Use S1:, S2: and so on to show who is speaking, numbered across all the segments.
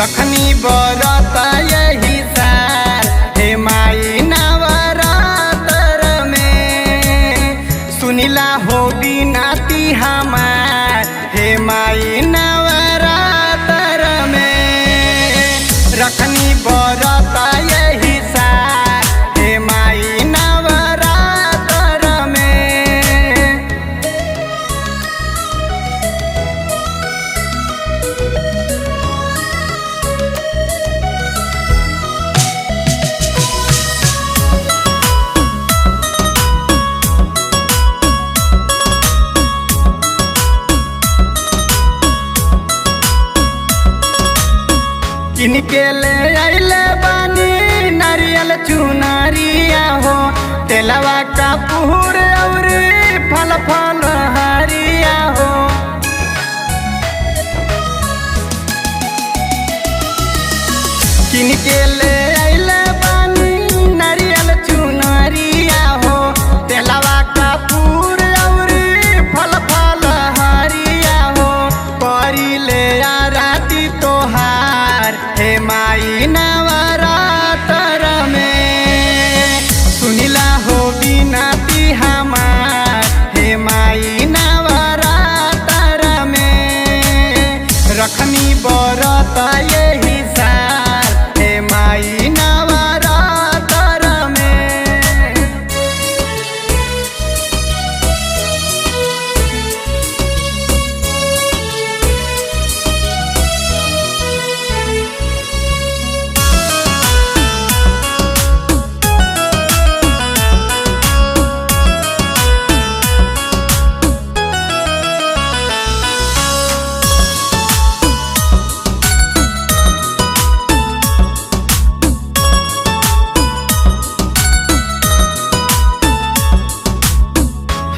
S1: रखनी बरत यही साल हे माई नवरात्र में। सुनिला हो बिनती हमार हे माई नवरात्र में। रखनी बरत यही साल हे माई नवरात्र में। किनके ले आइले बानी नारियल चुनरिया हो, तेलवा कपूर और फल फल हरिया हो। किनके ले आइले बानी नारियल चुनरिया हो, तेलवा कपूर और फल फल हरिया हो। परी ले आरती तोहार हे माई नवरात्र में। सुनिला हो बिनती हमार हे माई नवरात्र में। रखनी बरत यही साल हे माई नवरात्र में।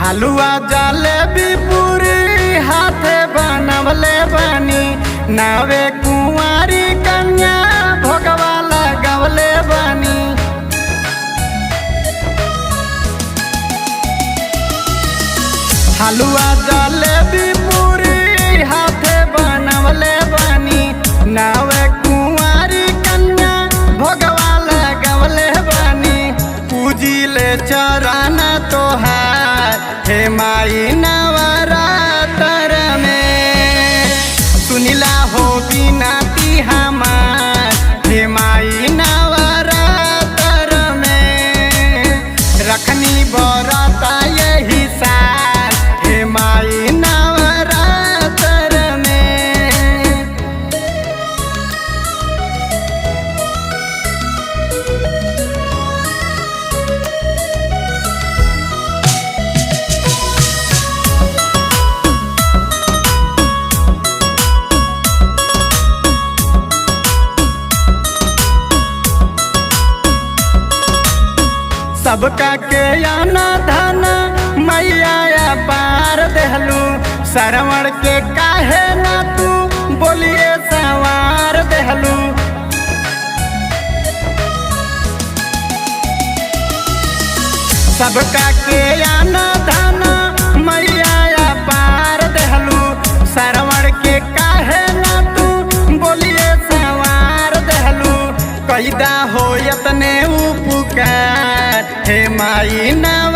S1: हलुआ जलेबी पूरी हाथे बनवले बनी, नावे कुंवारी कन्या भोगवा लगवले बनी। हलुआ जलेबी पूरी हाथे बनवले बनी, नावे कुंवारी कन्या भोगवा लगवले बनी। पूजिले चरण तोहार हे माई नवरात्र में। सुनिला हो बिनती हमार हे माई नवरात्र में। रखनी बरत यही साल हे माई नवरात्र में। सबका के आना धन मैया पार देहलू, श्रवण के काहे ना तू बोलिए सवार देहलू। सबका के आना धन मैया पार देहलू, श्रवण के काहे ना तू बोलिए सवार देहलू। कैदा हो यतने उपकार हे माई नव